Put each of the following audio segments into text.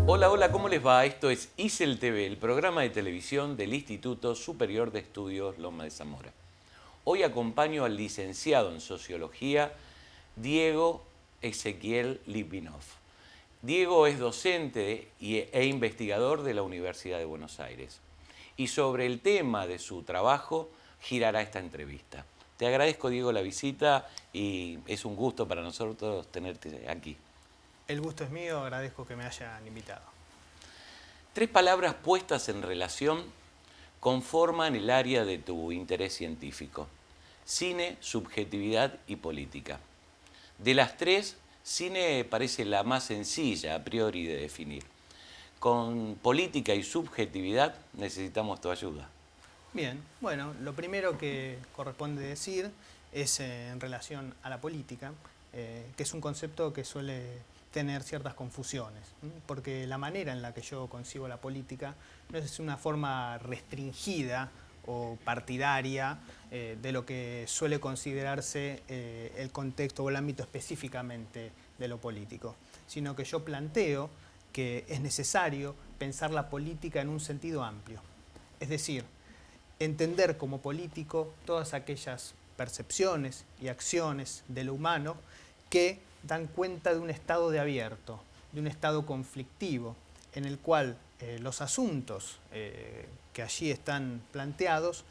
Hola, hola, ¿cómo les va? Esto es ISEL TV, el programa de televisión del Instituto Superior de Estudios Loma de Zamora. Hoy acompaño al licenciado en Sociología, Diego Ezequiel Litvinov. Diego es docente e investigador de la Universidad de Buenos Aires. Y sobre el tema de su trabajo girará esta entrevista. Te agradezco, Diego, la visita y es un gusto para nosotros tenerte aquí. El gusto es mío, agradezco que me hayan invitado. 3 palabras puestas en relación conforman el área de tu interés científico: cine, subjetividad y política. De las 3, cine parece la más sencilla a priori de definir. Con política y subjetividad necesitamos tu ayuda. Bien, bueno, lo primero que corresponde decir es en relación a la política, que es un concepto que suele tener ciertas confusiones, porque la manera en la que yo concibo la política no es una forma restringida o partidaria de lo que suele considerarse el contexto o el ámbito específicamente de lo político, sino que yo planteo que es necesario pensar la política en un sentido amplio, es decir, entender como político todas aquellas percepciones y acciones de lo humano que dan cuenta de un estado de abierto, de un estado conflictivo, en el cual los asuntos que allí están planteados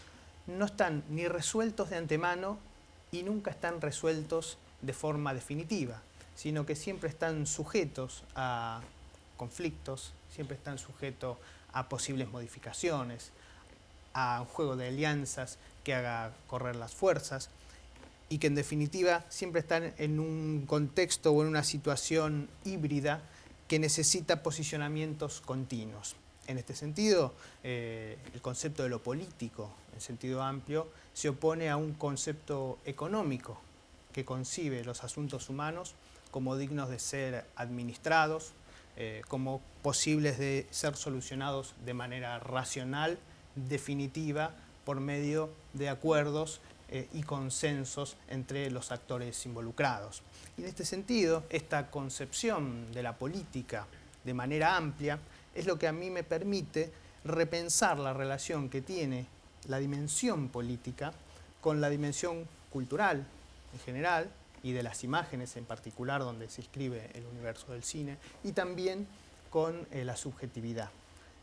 no están ni resueltos de antemano y nunca están resueltos de forma definitiva, sino que siempre están sujetos a conflictos, siempre están sujetos a posibles modificaciones, a un juego de alianzas que haga correr las fuerzas y que en definitiva siempre están en un contexto o en una situación híbrida que necesita posicionamientos continuos. En este sentido, el concepto de lo político, en sentido amplio, se opone a un concepto económico que concibe los asuntos humanos como dignos de ser administrados, como posibles de ser solucionados de manera racional, definitiva, por medio de acuerdos y consensos entre los actores involucrados. Y en este sentido, esta concepción de la política de manera amplia es lo que a mí me permite repensar la relación que tiene la dimensión política con la dimensión cultural en general y de las imágenes en particular, donde se inscribe el universo del cine, y también con la subjetividad.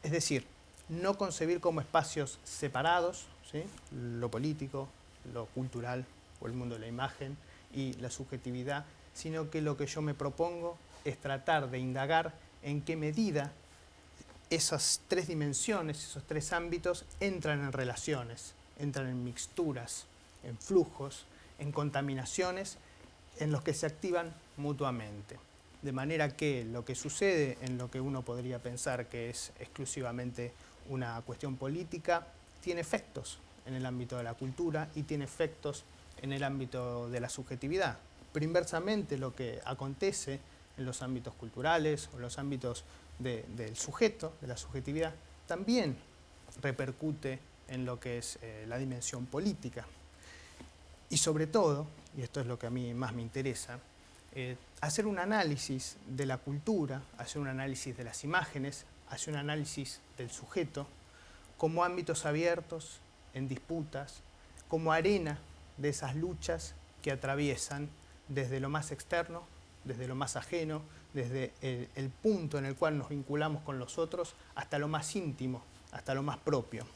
Es decir, no concebir como espacios separados, ¿sí?, lo político, lo cultural o el mundo de la imagen y la subjetividad, sino que lo que yo me propongo es tratar de indagar en qué medida esas 3 dimensiones, esos 3 ámbitos entran en relaciones, entran en mixturas, en flujos, en contaminaciones en los que se activan mutuamente. De manera que lo que sucede en lo que uno podría pensar que es exclusivamente una cuestión política tiene efectos en el ámbito de la cultura y tiene efectos en el ámbito de la subjetividad. Pero inversamente lo que acontece en los ámbitos culturales o en los ámbitos del sujeto, de la subjetividad, también repercute en lo que es la dimensión política. Y sobre todo, y esto es lo que a mí más me interesa, hacer un análisis de la cultura, hacer un análisis de las imágenes, hacer un análisis del sujeto como ámbitos abiertos, en disputas, como arena de esas luchas que atraviesan desde lo más externo, desde lo más ajeno, desde el punto en el cual nos vinculamos con los otros, hasta lo más íntimo, hasta lo más propio.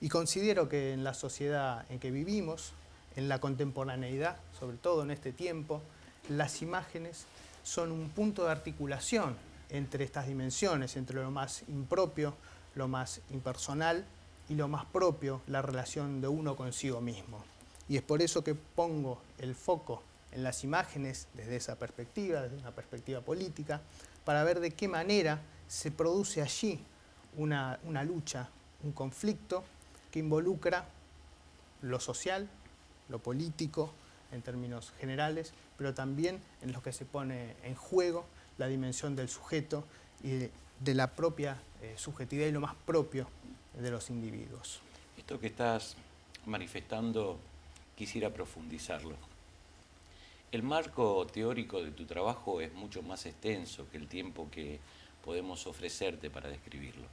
Y considero que en la sociedad en que vivimos, en la contemporaneidad, sobre todo en este tiempo, las imágenes son un punto de articulación entre estas dimensiones, entre lo más impropio, lo más impersonal y lo más propio, la relación de uno consigo mismo. Y es por eso que pongo el foco en las imágenes desde esa perspectiva, desde una perspectiva política, para ver de qué manera se produce allí una lucha, un conflicto que involucra lo social, lo político en términos generales, pero también en lo que se pone en juego la dimensión del sujeto y de la propia subjetividad y lo más propio de los individuos. Esto que estás manifestando quisiera profundizarlo. El marco teórico de tu trabajo es mucho más extenso que el tiempo que podemos ofrecerte para describirlo.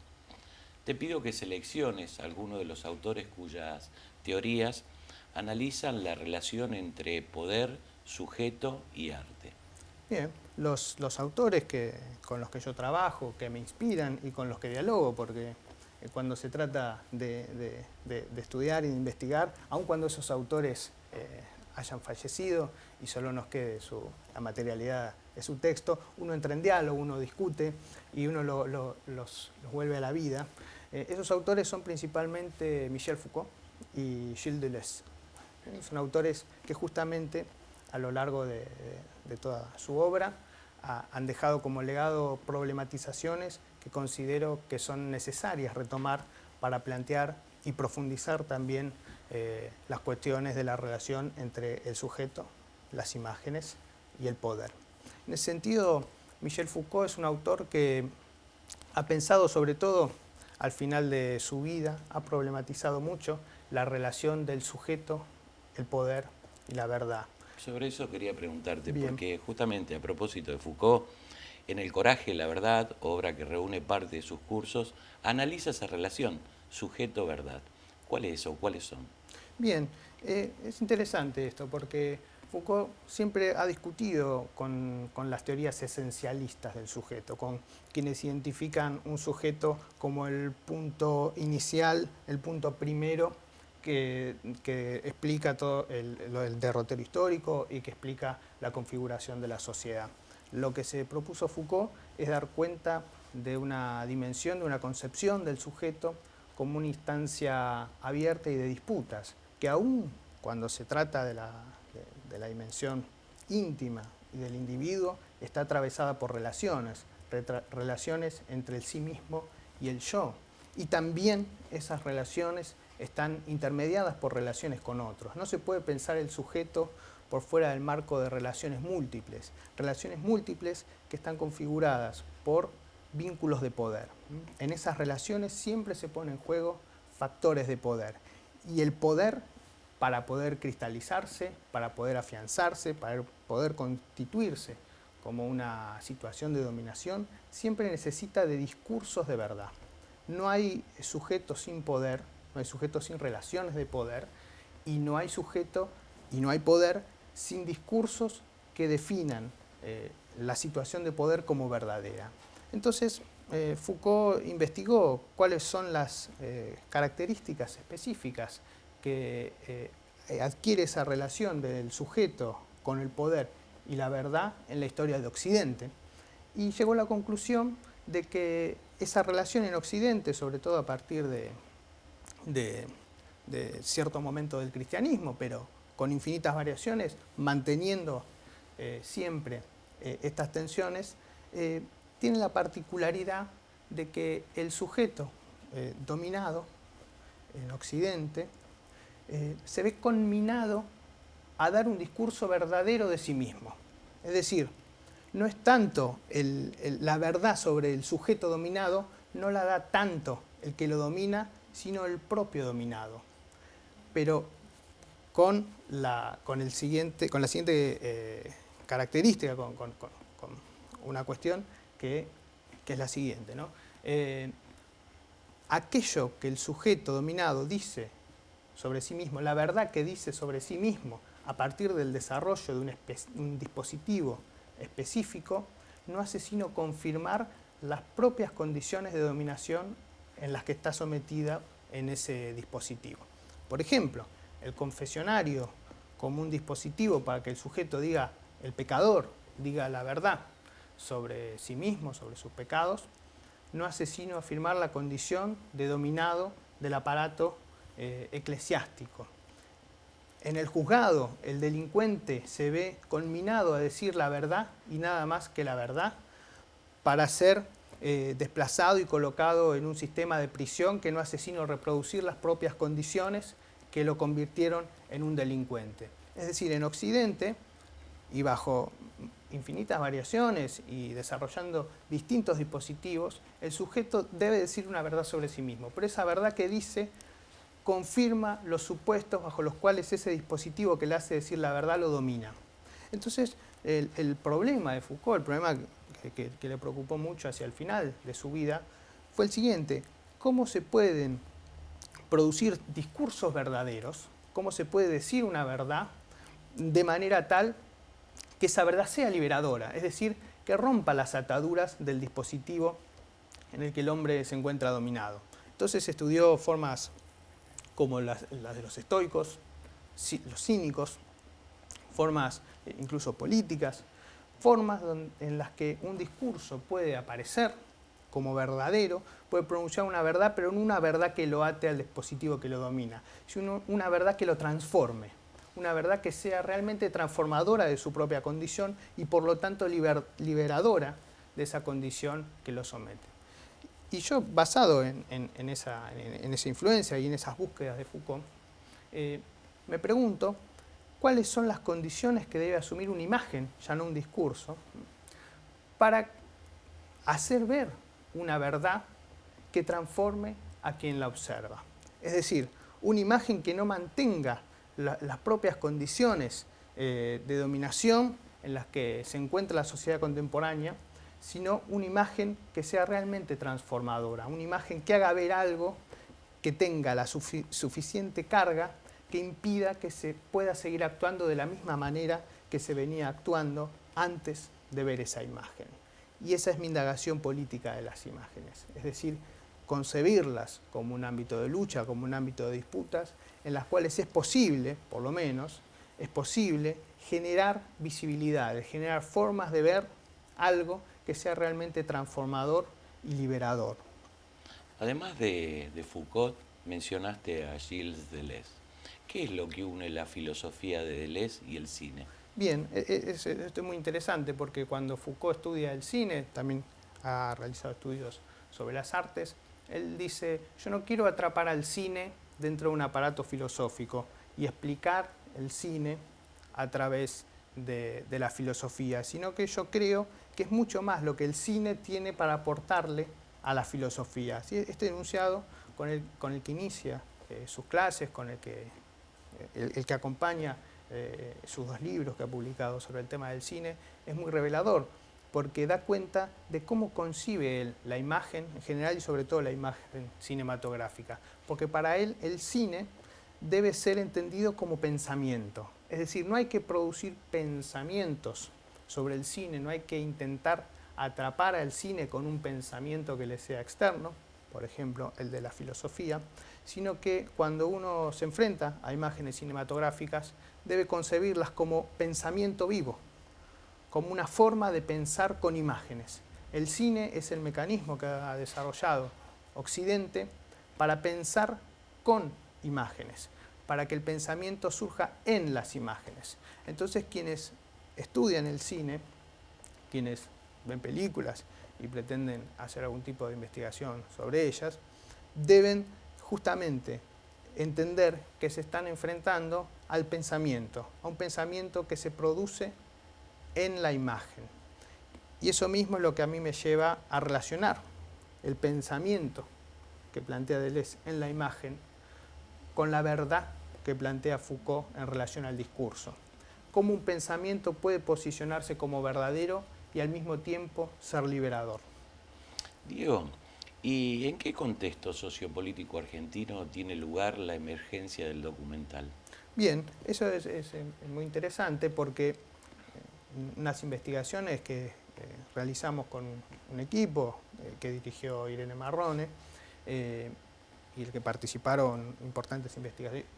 Te pido que selecciones algunos de los autores cuyas teorías analizan la relación entre poder, sujeto y arte. Bien, los autores con los que yo trabajo, que me inspiran y con los que dialogo, porque cuando se trata de estudiar y de investigar, aun cuando esos autores hayan fallecido y solo nos quede la materialidad de su texto, uno entra en diálogo, uno discute y uno los vuelve a la vida. Esos autores son principalmente Michel Foucault y Gilles Deleuze. Son autores que justamente a lo largo de toda su obra han dejado como legado problematizaciones que considero que son necesarias retomar para plantear y profundizar también las cuestiones de la relación entre el sujeto, las imágenes y el poder. En ese sentido, Michel Foucault es un autor que ha pensado sobre todo al final de su vida, ha problematizado mucho la relación del sujeto, el poder y la verdad. Sobre eso quería preguntarte, Bien. porque justamente a propósito de Foucault, en El coraje y la verdad, obra que reúne parte de sus cursos, analiza esa relación sujeto-verdad. ¿Cuál es o cuáles son? Bien, es interesante esto porque Foucault siempre ha discutido con las teorías esencialistas del sujeto, con quienes identifican un sujeto como el punto inicial, el punto primero que explica todo el derrotero histórico y que explica la configuración de la sociedad. Lo que se propuso Foucault es dar cuenta de una dimensión, de una concepción del sujeto como una instancia abierta y de disputas, que aún cuando se trata de la dimensión íntima y del individuo, está atravesada por relaciones entre el sí mismo y el yo. Y también esas relaciones están intermediadas por relaciones con otros. No se puede pensar el sujeto por fuera del marco de relaciones múltiples que están configuradas por vínculos de poder. En esas relaciones siempre se ponen en juego factores de poder. Y el poder, para poder cristalizarse, para poder afianzarse, para poder constituirse como una situación de dominación, siempre necesita de discursos de verdad. No hay sujeto sin poder, no hay sujeto sin relaciones de poder, y no hay sujeto y no hay poder sin discursos que definan la situación de poder como verdadera. Entonces, Foucault investigó cuáles son las características específicas que adquiere esa relación del sujeto con el poder y la verdad en la historia de Occidente, y llegó a la conclusión de que esa relación en Occidente, sobre todo a partir de cierto momento del cristianismo, pero con infinitas variaciones, manteniendo siempre estas tensiones, tiene la particularidad de que el sujeto dominado en Occidente se ve conminado a dar un discurso verdadero de sí mismo. Es decir, no es tanto la verdad sobre el sujeto dominado, no la da tanto el que lo domina, sino el propio dominado. Pero con la siguiente característica, con una cuestión que es la siguiente, ¿no? Aquello que el sujeto dominado dice sobre sí mismo, la verdad que dice sobre sí mismo a partir del desarrollo de un dispositivo específico, no hace sino confirmar las propias condiciones de dominación en las que está sometida en ese dispositivo. Por ejemplo, el confesionario como un dispositivo para que el sujeto diga, el pecador diga la verdad sobre sí mismo, sobre sus pecados, no hace sino afirmar la condición de dominado del aparato eclesiástico. En el juzgado, el delincuente se ve conminado a decir la verdad y nada más que la verdad para ser desplazado y colocado en un sistema de prisión que no hace sino reproducir las propias condiciones que lo convirtieron en un delincuente. Es decir, en Occidente, y bajo infinitas variaciones y desarrollando distintos dispositivos, el sujeto debe decir una verdad sobre sí mismo, pero esa verdad que dice confirma los supuestos bajo los cuales ese dispositivo que le hace decir la verdad lo domina. Entonces, el problema de Foucault, el problema que le preocupó mucho hacia el final de su vida, fue el siguiente: ¿cómo se pueden producir discursos verdaderos? ¿Cómo se puede decir una verdad de manera tal que esa verdad sea liberadora? Es decir, que rompa las ataduras del dispositivo en el que el hombre se encuentra dominado. Entonces estudió formas como las de los estoicos, los cínicos, formas incluso políticas, formas en las que un discurso puede aparecer como verdadero, puede pronunciar una verdad, pero no una verdad que lo ate al dispositivo que lo domina, sino una verdad que lo transforme, una verdad que sea realmente transformadora de su propia condición y por lo tanto liberadora de esa condición que lo somete. Y yo, basado en esa influencia y en esas búsquedas de Foucault, me pregunto cuáles son las condiciones que debe asumir una imagen, ya no un discurso, para hacer ver una verdad que transforme a quien la observa. Es decir, una imagen que no mantenga las propias condiciones de dominación en las que se encuentra la sociedad contemporánea, sino una imagen que sea realmente transformadora, una imagen que haga ver algo que tenga la suficiente carga que impida que se pueda seguir actuando de la misma manera que se venía actuando antes de ver esa imagen. Y esa es mi indagación política de las imágenes, es decir, concebirlas como un ámbito de lucha, como un ámbito de disputas, en las cuales es posible, por lo menos, es posible generar visibilidades, generar formas de ver algo que sea realmente transformador y liberador. Además de Foucault, mencionaste a Gilles Deleuze. ¿Qué es lo que une la filosofía de Deleuze y el cine? Bien, esto es muy interesante porque cuando Foucault estudia el cine, también ha realizado estudios sobre las artes, él dice, yo no quiero atrapar al cine dentro de un aparato filosófico y explicar el cine a través de la filosofía, sino que yo creo que es mucho más lo que el cine tiene para aportarle a la filosofía. ¿Sí? Este enunciado con el que inicia sus clases, con el que acompaña sus dos libros que ha publicado sobre el tema del cine, es muy revelador, porque da cuenta de cómo concibe él la imagen en general y sobre todo la imagen cinematográfica. Porque para él el cine debe ser entendido como pensamiento. Es decir, no hay que producir pensamientos sobre el cine, no hay que intentar atrapar al cine con un pensamiento que le sea externo, por ejemplo, el de la filosofía, sino que cuando uno se enfrenta a imágenes cinematográficas, debe concebirlas como pensamiento vivo, como una forma de pensar con imágenes. El cine es el mecanismo que ha desarrollado Occidente para pensar con imágenes, para que el pensamiento surja en las imágenes. Entonces, quienes estudian el cine, quienes ven películas y pretenden hacer algún tipo de investigación sobre ellas, deben justamente entender que se están enfrentando al pensamiento, a un pensamiento que se produce en la imagen. Y eso mismo es lo que a mí me lleva a relacionar el pensamiento que plantea Deleuze en la imagen con la verdad que plantea Foucault en relación al discurso. Cómo un pensamiento puede posicionarse como verdadero y al mismo tiempo ser liberador. Diego, ¿y en qué contexto sociopolítico argentino tiene lugar la emergencia del documental? Bien, eso es muy interesante porque unas investigaciones que realizamos con un equipo que dirigió Irene Marrone, y el que participaron importantes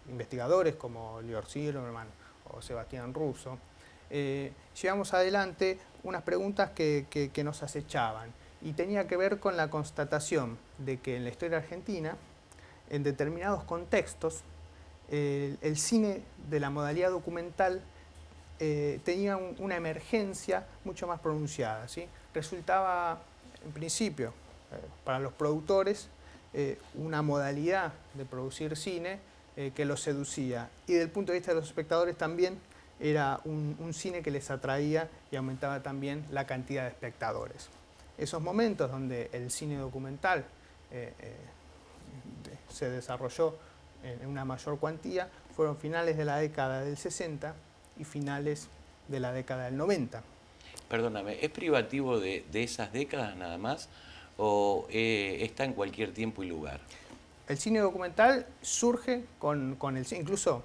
investigadores como Lior Silverman o Sebastián Russo, llevamos adelante unas preguntas que nos acechaban y tenía que ver con la constatación de que en la historia argentina, en determinados contextos, el cine de la modalidad documental tenía una emergencia mucho más pronunciada, ¿sí? Resultaba, en principio, para los productores, una modalidad de producir cine que los seducía. Y desde el punto de vista de los espectadores también era un cine que les atraía y aumentaba también la cantidad de espectadores. Esos momentos donde el cine documental se desarrolló en una mayor cuantía fueron finales de la década del 60 y finales de la década del 90. Perdóname, ¿es privativo de esas décadas nada más o está en cualquier tiempo y lugar? El cine documental surge con el cine, incluso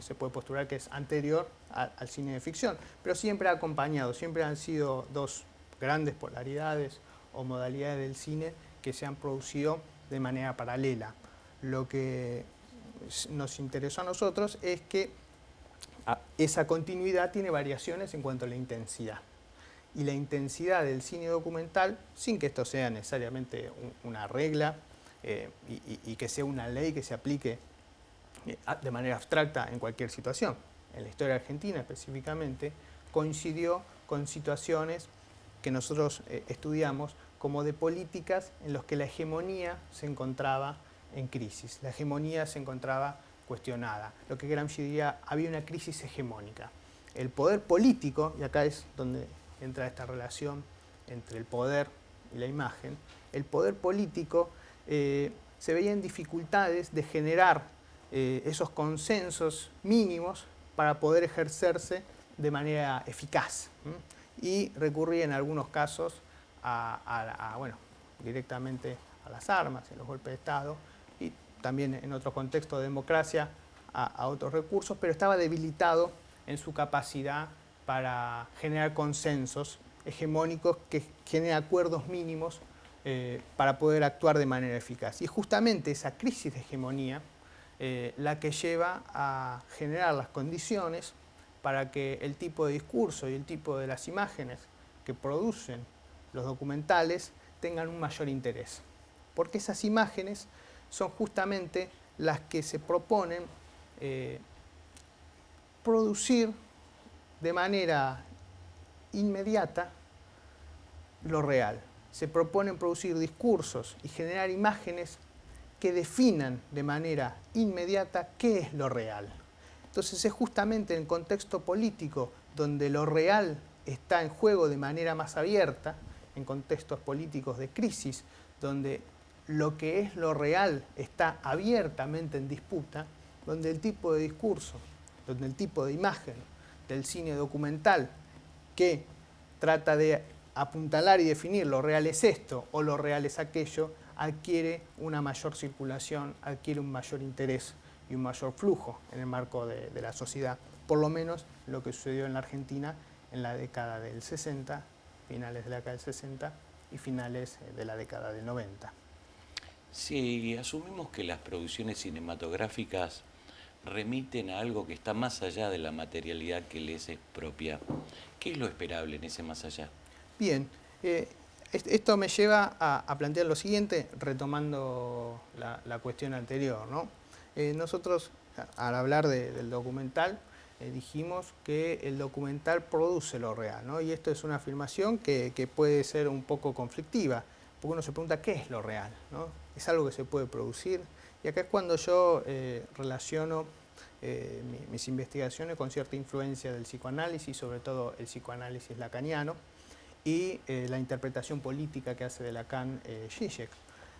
se puede postular que es anterior al cine de ficción, pero siempre ha acompañado, siempre han sido dos grandes polaridades o modalidades del cine que se han producido de manera paralela. Lo que nos interesó a nosotros es que esa continuidad tiene variaciones en cuanto a la intensidad. Y la intensidad del cine documental, sin que esto sea necesariamente una regla y que sea una ley que se aplique de manera abstracta en cualquier situación, en la historia argentina específicamente, coincidió con situaciones que nosotros estudiamos como de políticas en las que la hegemonía se encontraba en crisis, la hegemonía se encontraba cuestionada, lo que Gramsci diría, había una crisis hegemónica. El poder político, y acá es donde entra esta relación entre el poder y la imagen, el poder político se veía en dificultades de generar esos consensos mínimos para poder ejercerse de manera eficaz. Y recurría en algunos casos bueno, directamente a las armas, en los golpes de Estado, y también en otros contextos de democracia a otros recursos, pero estaba debilitado en su capacidad para generar consensos hegemónicos que generen acuerdos mínimos para poder actuar de manera eficaz. Y justamente esa crisis de hegemonía la que lleva a generar las condiciones para que el tipo de discurso y el tipo de las imágenes que producen los documentales tengan un mayor interés. Porque esas imágenes son justamente las que se proponen producir de manera inmediata lo real. Se proponen producir discursos y generar imágenes que definan de manera inmediata qué es lo real. Entonces es justamente en el contexto político donde lo real está en juego de manera más abierta, en contextos políticos de crisis, donde lo que es lo real está abiertamente en disputa, donde el tipo de discurso, donde el tipo de imagen del cine documental que trata de apuntalar y definir lo real es esto o lo real es aquello, adquiere una mayor circulación, adquiere un mayor interés y un mayor flujo en el marco de la sociedad. Por lo menos lo que sucedió en la Argentina en la década del 60, finales de la década del 60 y finales de la década del 90. Si asumimos que las producciones cinematográficas remiten a algo que está más allá de la materialidad que les es propia, ¿qué es lo esperable en ese más allá? Bien, esto me lleva a plantear lo siguiente, retomando la cuestión anterior, ¿no? Nosotros, al hablar del documental, dijimos que el documental produce lo real, ¿no? Y esto es una afirmación que puede ser un poco conflictiva, porque uno se pregunta qué es lo real, ¿no? ¿Es algo que se puede producir? Y acá es cuando yo relaciono mis investigaciones con cierta influencia del psicoanálisis, sobre todo el psicoanálisis lacaniano, y la interpretación política que hace de Lacan Zizek,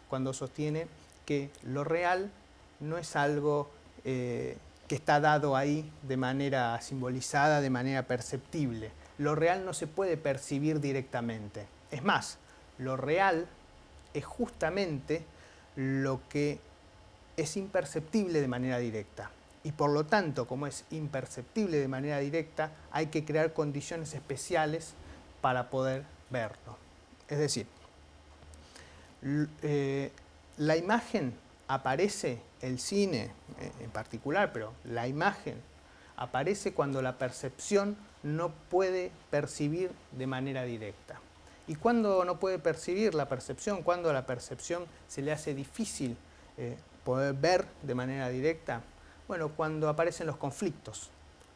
cuando sostiene que lo real no es algo que está dado ahí de manera simbolizada, de manera perceptible. Lo real no se puede percibir directamente. Es más, lo real es justamente lo que es imperceptible de manera directa. Y por lo tanto, como es imperceptible de manera directa, hay que crear condiciones especiales para poder verlo. Es decir, la imagen aparece el cine en particular, pero la imagen aparece cuando la percepción no puede percibir de manera directa. ¿Y cuándo no puede percibir la percepción? Cuando a la percepción se le hace difícil poder ver de manera directa. Bueno, cuando aparecen los conflictos,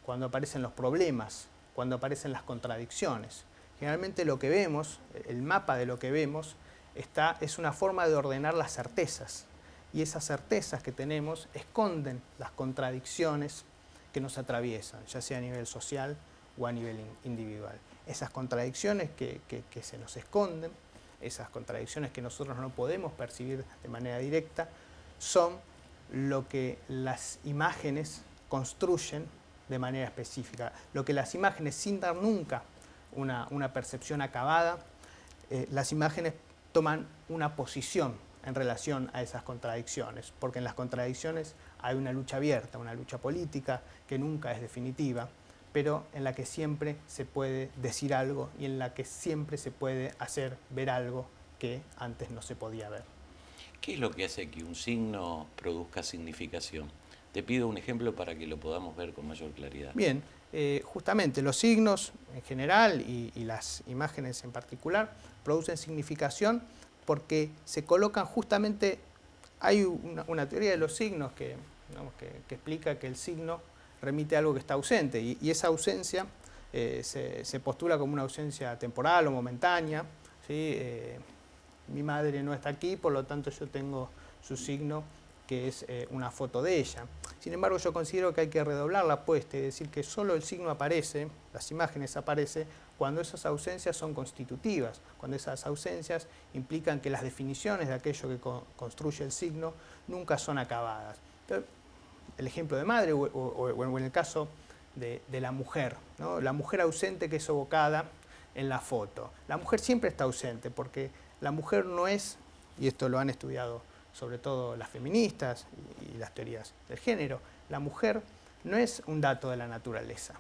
cuando aparecen los problemas, cuando aparecen las contradicciones. Generalmente lo que vemos, el mapa de lo que vemos, es una forma de ordenar las certezas. Y esas certezas que tenemos esconden las contradicciones que nos atraviesan, ya sea a nivel social o a nivel individual. Esas contradicciones que se nos esconden, esas contradicciones que nosotros no podemos percibir de manera directa, son lo que las imágenes construyen de manera específica. Lo que las imágenes, sin dar nunca una percepción acabada, las imágenes toman una posición en relación a esas contradicciones, porque en las contradicciones hay una lucha abierta, una lucha política que nunca es definitiva, pero en la que siempre se puede decir algo y en la que siempre se puede hacer ver algo que antes no se podía ver. ¿Qué es lo que hace que un signo produzca significación? Te pido un ejemplo para que lo podamos ver con mayor claridad. Bien, justamente los signos en general y las imágenes en particular producen significación porque se colocan justamente, hay una teoría de los signos que explica que el signo remite a algo que está ausente y esa ausencia se postula como una ausencia temporal o momentánea, ¿sí? Mi madre no está aquí, por lo tanto yo tengo su signo, que es una foto de ella. Sin embargo, yo considero que hay que redoblar la apuesta y decir que solo el signo aparece, las imágenes aparecen, cuando esas ausencias son constitutivas, cuando esas ausencias implican que las definiciones de aquello que construye el signo nunca son acabadas. Pero el ejemplo de madre o en el caso de la mujer, ¿no? La mujer ausente que es evocada en la foto. La mujer siempre está ausente porque la mujer no es, y esto lo han estudiado sobre todo las feministas y las teorías del género, la mujer no es un dato de la naturaleza.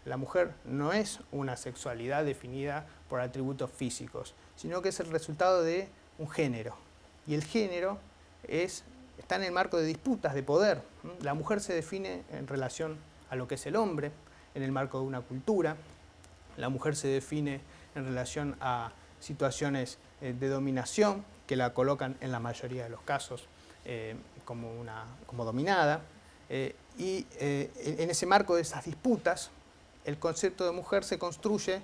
La mujer no es una sexualidad definida por atributos físicos, sino que es el resultado de un género. Y el género está en el marco de disputas de poder. La mujer se define en relación a lo que es el hombre, en el marco de una cultura. La mujer se define en relación a situaciones de dominación que la colocan en la mayoría de los casos como dominada. Y en ese marco de esas disputas, el concepto de mujer se construye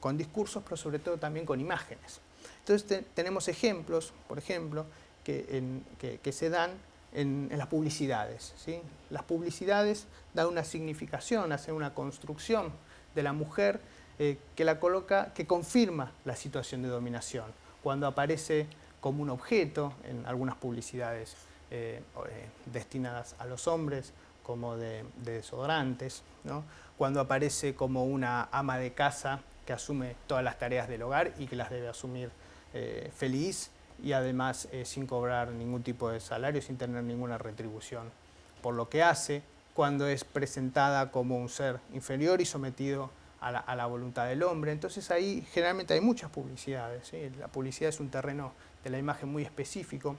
con discursos, pero sobre todo también con imágenes. Entonces tenemos ejemplos, por ejemplo, que se dan en las publicidades, ¿sí? Las publicidades dan una significación, hacen una construcción de la mujer que la coloca, que confirma la situación de dominación. Cuando aparece como un objeto en algunas publicidades destinadas a los hombres, como de desodorantes, ¿no? Cuando aparece como una ama de casa que asume todas las tareas del hogar y que las debe asumir feliz y además sin cobrar ningún tipo de salario, sin tener ninguna retribución por lo que hace, cuando es presentada como un ser inferior y sometido a la voluntad del hombre. Entonces ahí generalmente hay muchas publicidades, ¿sí? La publicidad es un terreno de la imagen muy específico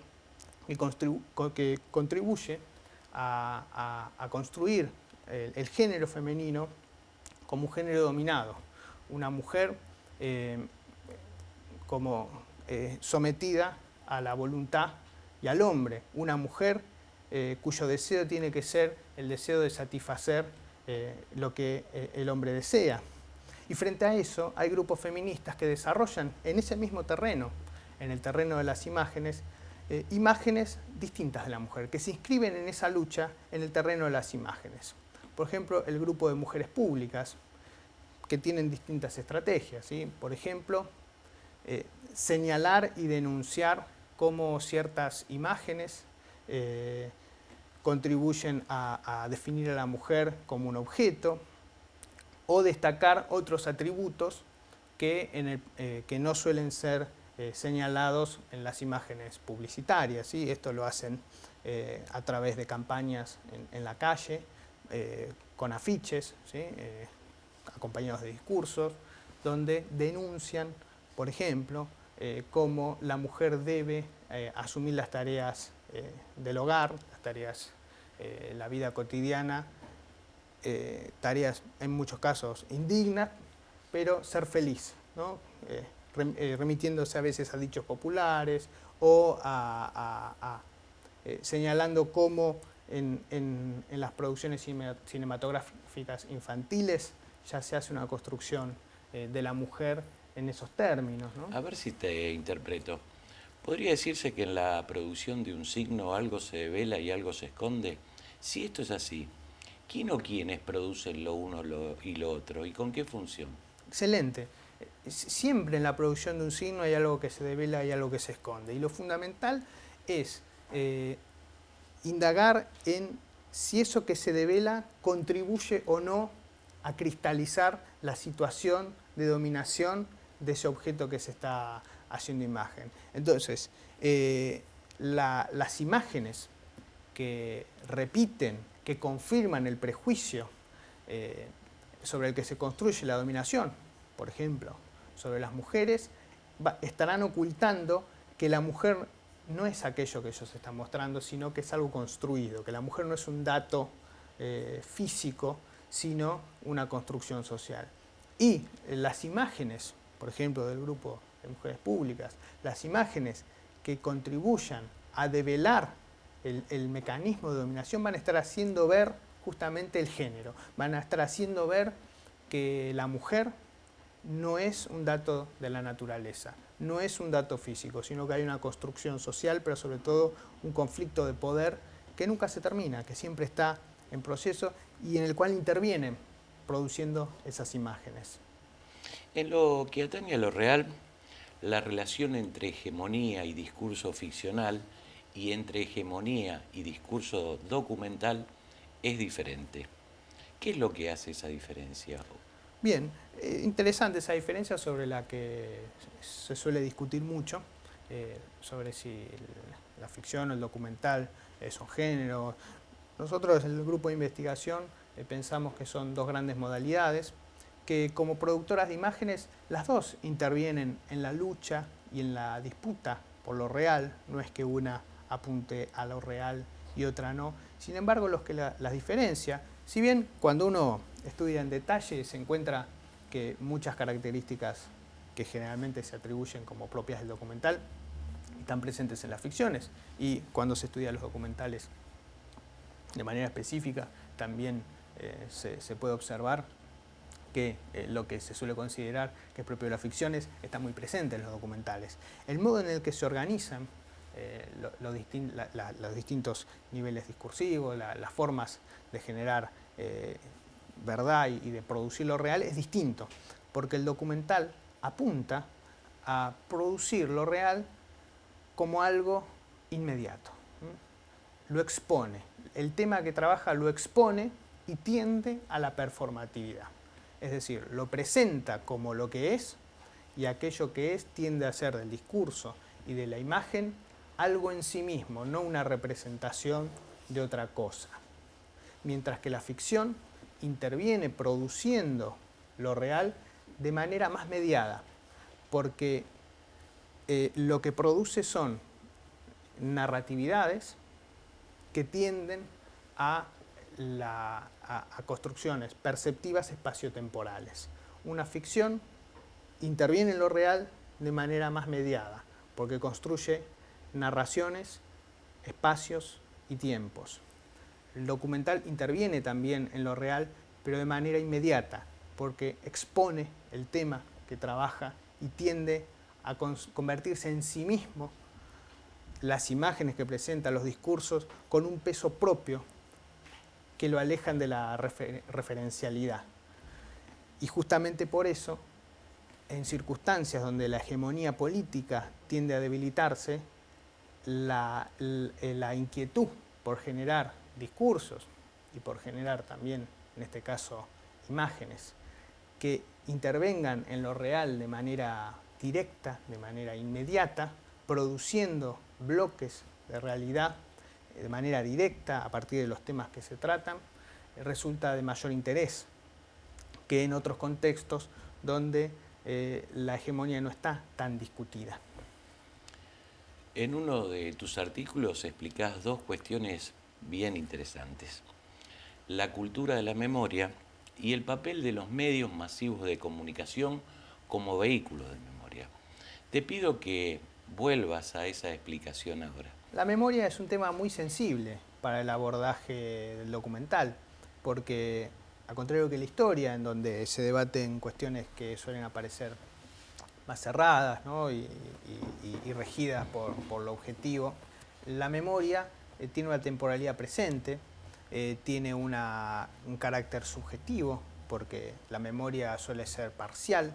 que contribuye a construir el género femenino como un género dominado. Una mujer como sometida a la voluntad y al hombre. Una mujer cuyo deseo tiene que ser el deseo de satisfacer lo que el hombre desea. Y frente a eso hay grupos feministas que desarrollan en ese mismo terreno, en el terreno de las imágenes, imágenes distintas de la mujer, que se inscriben en esa lucha en el terreno de las imágenes. Por ejemplo, el grupo de mujeres públicas, que tienen distintas estrategias, ¿sí? Por ejemplo, señalar y denunciar cómo ciertas imágenes contribuyen a definir a la mujer como un objeto, o destacar otros atributos que no suelen ser señalados en las imágenes publicitarias, ¿sí? Esto lo hacen a través de campañas en la calle, con afiches, ¿sí? Acompañados de discursos, donde denuncian, por ejemplo, cómo la mujer debe asumir las tareas del hogar, las tareas, la vida cotidiana, tareas en muchos casos indignas, pero ser feliz, ¿no? Remitiéndose a veces a dichos populares o señalando cómo en las producciones cinematográficas infantiles ya se hace una construcción de la mujer en esos términos, ¿no? A ver si te interpreto. ¿Podría decirse que en la producción de un signo algo se devela y algo se esconde? Si esto es así, ¿quién o quiénes producen lo uno y lo otro? ¿Y con qué función? Excelente. Siempre en la producción de un signo hay algo que se devela y algo que se esconde. Y lo fundamental es indagar en si eso que se devela contribuye o no a cristalizar la situación de dominación de ese objeto que se está haciendo imagen. Entonces, las imágenes que repiten, que confirman el prejuicio sobre el que se construye la dominación, por ejemplo, sobre las mujeres, estarán ocultando que la mujer no es aquello que ellos están mostrando, sino que es algo construido, que la mujer no es un dato físico, sino una construcción social. Y las imágenes, por ejemplo, del grupo de mujeres públicas, las imágenes que contribuyan a develar el mecanismo de dominación van a estar haciendo ver justamente el género, van a estar haciendo ver que la mujer no es un dato de la naturaleza, no es un dato físico, sino que hay una construcción social, pero sobre todo un conflicto de poder que nunca se termina, que siempre está en proceso y en el cual intervienen produciendo esas imágenes. En lo que atañe a lo real, la relación entre hegemonía y discurso ficcional y entre hegemonía y discurso documental es diferente. ¿Qué es lo que hace esa diferencia? Bien, interesante esa diferencia sobre la que se suele discutir mucho, sobre si la ficción o el documental son géneros. Nosotros, el grupo de investigación, pensamos que son dos grandes modalidades, que como productoras de imágenes, las dos intervienen en la lucha y en la disputa por lo real, no es que una apunte a lo real y otra no. Sin embargo, los que las diferencia, si bien cuando uno estudia en detalle se encuentra que muchas características que generalmente se atribuyen como propias del documental están presentes en las ficciones, y cuando se estudia los documentales de manera específica también se puede observar que lo que se suele considerar que es propio de las ficciones está muy presente en los documentales. El modo en el que se organizan los distintos niveles discursivos, las formas de generar verdad y de producir lo real es distinto, porque el documental apunta a producir lo real como algo inmediato. Lo expone. El tema que trabaja lo expone y tiende a la performatividad. Es decir, lo presenta como lo que es, y aquello que es tiende a ser del discurso y de la imagen algo en sí mismo, no una representación de otra cosa. Mientras que la ficción interviene produciendo lo real de manera más mediada, porque lo que produce son narratividades que tienden a construcciones perceptivas espaciotemporales. Una ficción interviene en lo real de manera más mediada, porque construye narraciones, espacios y tiempos. El documental interviene también en lo real, pero de manera inmediata, porque expone el tema que trabaja y tiende a convertirse en sí mismo las imágenes que presenta, los discursos, con un peso propio que lo alejan de la referencialidad. Y justamente por eso, en circunstancias donde la hegemonía política tiende a debilitarse, la inquietud por generar discursos y por generar también, en este caso, imágenes que intervengan en lo real de manera directa, de manera inmediata, produciendo bloques de realidad de manera directa a partir de los temas que se tratan, resulta de mayor interés que en otros contextos donde la hegemonía no está tan discutida. En uno de tus artículos explicás dos cuestiones bien interesantes: la cultura de la memoria y el papel de los medios masivos de comunicación como vehículos de memoria. Te pido que vuelvas a esa explicación ahora. La memoria es un tema muy sensible para el abordaje del documental, porque al contrario que la historia, en donde se debaten cuestiones que suelen aparecer más cerradas, ¿no? y regidas por lo objetivo, la memoria tiene una temporalidad presente, tiene un carácter subjetivo, porque la memoria suele ser parcial,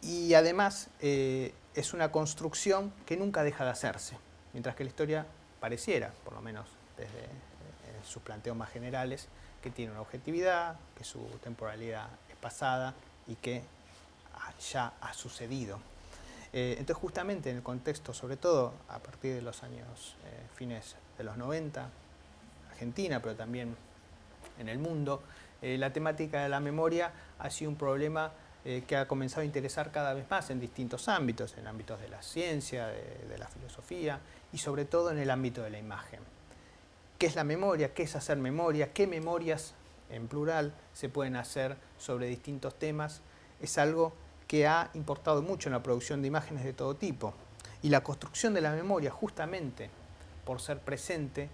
y además es una construcción que nunca deja de hacerse, mientras que la historia pareciera, por lo menos desde sus planteos más generales, que tiene una objetividad, que su temporalidad es pasada y que ya ha sucedido. Entonces justamente en el contexto, sobre todo a partir de los años fines de los 90, Argentina, pero también en el mundo, la temática de la memoria ha sido un problema que ha comenzado a interesar cada vez más en distintos ámbitos, en ámbitos de la ciencia, de la filosofía y sobre todo en el ámbito de la imagen. ¿Qué es la memoria? ¿Qué es hacer memoria? ¿Qué memorias, en plural, se pueden hacer sobre distintos temas? Es algo que ha importado mucho en la producción de imágenes de todo tipo. Y la construcción de la memoria, justamente por ser presente,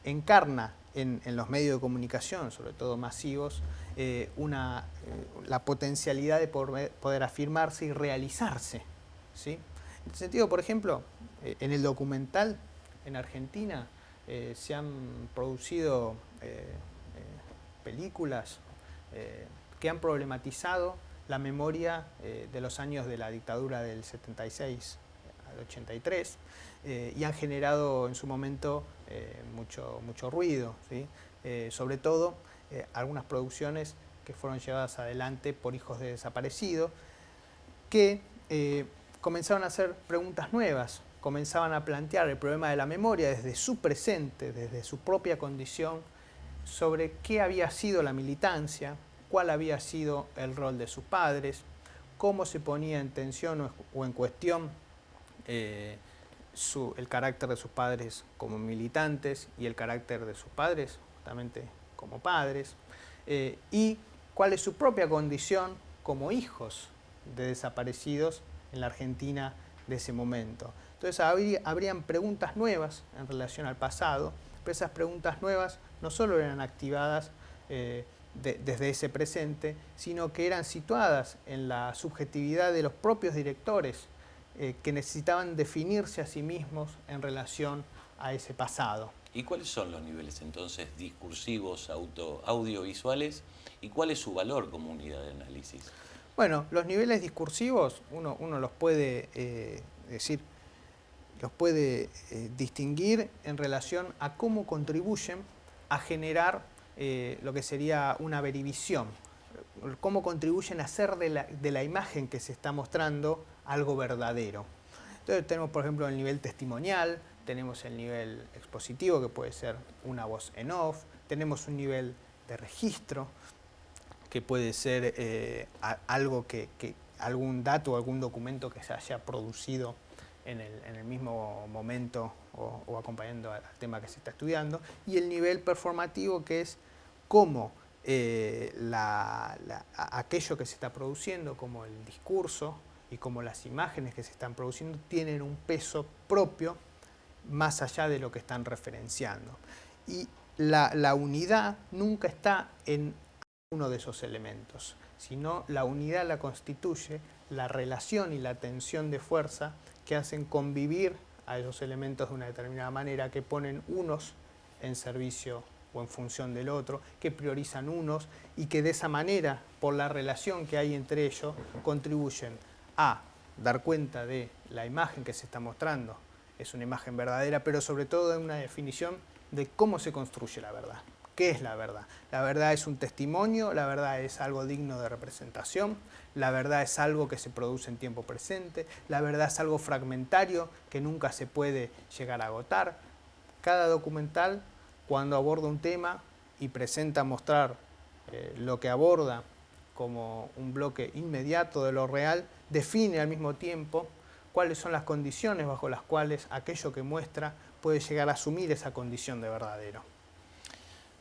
encarna en los medios de comunicación, sobre todo masivos, la potencialidad de poder afirmarse y realizarse, ¿sí? En este sentido, por ejemplo, en el documental en Argentina se han producido películas que han problematizado la memoria de los años de la dictadura del 76 al 83 y han generado en su momento mucho ruido, ¿sí? Sobre todo algunas producciones que fueron llevadas adelante por hijos de desaparecidos que comenzaron a hacer preguntas nuevas, comenzaban a plantear el problema de la memoria desde su presente, desde su propia condición, sobre qué había sido la militancia, cuál había sido el rol de sus padres, cómo se ponía en tensión o en cuestión el carácter de sus padres como militantes y el carácter de sus padres justamente como padres, y cuál es su propia condición como hijos de desaparecidos en la Argentina de ese momento. Entonces habrían preguntas nuevas en relación al pasado, pero esas preguntas nuevas no solo eran activadas desde ese presente, sino que eran situadas en la subjetividad de los propios directores que necesitaban definirse a sí mismos en relación a ese pasado. ¿Y cuáles son los niveles entonces discursivos, audiovisuales, y cuál es su valor como unidad de análisis? Bueno, los niveles discursivos uno los puede distinguir en relación a cómo contribuyen a generar lo que sería una verivisión, cómo contribuyen a hacer de la imagen que se está mostrando algo verdadero. Entonces tenemos, por ejemplo, el nivel testimonial, tenemos el nivel expositivo, que puede ser una voz en off, tenemos un nivel de registro, que puede ser algún dato o algún documento que se haya producido en el mismo momento o acompañando al tema que se está estudiando, y el nivel performativo, que es cómo aquello que se está produciendo, como el discurso y como las imágenes que se están produciendo, tienen un peso propio más allá de lo que están referenciando. Y la unidad nunca está en uno de esos elementos, sino la unidad la constituye la relación y la tensión de fuerza que hacen convivir a esos elementos de una determinada manera, que ponen unos en servicio o en función del otro, que priorizan unos y que de esa manera, por la relación que hay entre ellos, contribuyen a dar cuenta de la imagen que se está mostrando. Es una imagen verdadera, pero sobre todo de una definición de cómo se construye la verdad. ¿Qué es la verdad? La verdad es un testimonio, la verdad es algo digno de representación, la verdad es algo que se produce en tiempo presente, la verdad es algo fragmentario que nunca se puede llegar a agotar. Cada documental, cuando aborda un tema y presenta mostrar lo que aborda como un bloque inmediato de lo real, define al mismo tiempo cuáles son las condiciones bajo las cuales aquello que muestra puede llegar a asumir esa condición de verdadero.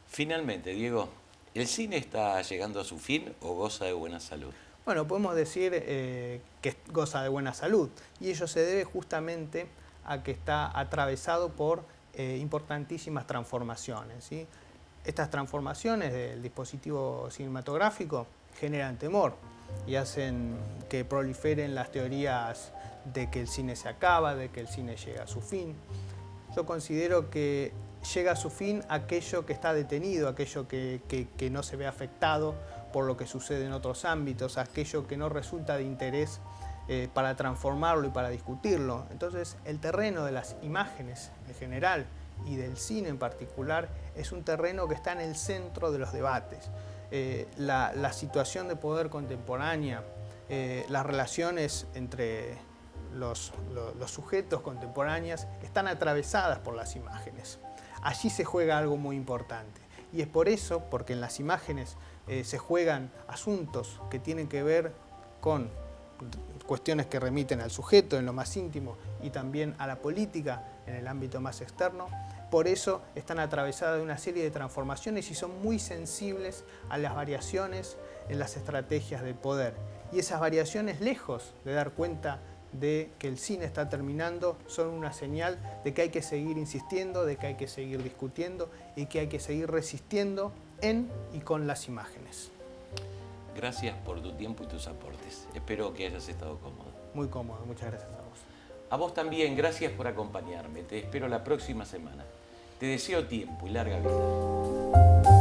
Finalmente, Diego, ¿el cine está llegando a su fin o goza de buena salud? Bueno, podemos decir que goza de buena salud, y ello se debe justamente a que está atravesado por importantísimas transformaciones, ¿sí? Estas transformaciones del dispositivo cinematográfico generan temor y hacen que proliferen las teorías de que el cine se acaba, de que el cine llega a su fin. Yo considero que llega a su fin aquello que está detenido, aquello que no se ve afectado por lo que sucede en otros ámbitos, aquello que no resulta de interés para transformarlo y para discutirlo. Entonces, el terreno de las imágenes en general y del cine en particular es un terreno que está en el centro de los debates. La situación de poder contemporánea, las relaciones entre los sujetos contemporáneos están atravesadas por las imágenes. Allí se juega algo muy importante, y es por eso, porque en las imágenes se juegan asuntos que tienen que ver con cuestiones que remiten al sujeto en lo más íntimo y también a la política en el ámbito más externo. Por eso están atravesadas de una serie de transformaciones y son muy sensibles a las variaciones en las estrategias de poder. Y esas variaciones, lejos de dar cuenta de que el cine está terminando, son una señal de que hay que seguir insistiendo, de que hay que seguir discutiendo y que hay que seguir resistiendo en y con las imágenes. Gracias por tu tiempo y tus aportes. Espero que hayas estado cómodo. Muy cómodo, muchas gracias a vos. A vos también, gracias por acompañarme. Te espero la próxima semana. Te deseo tiempo y larga vida.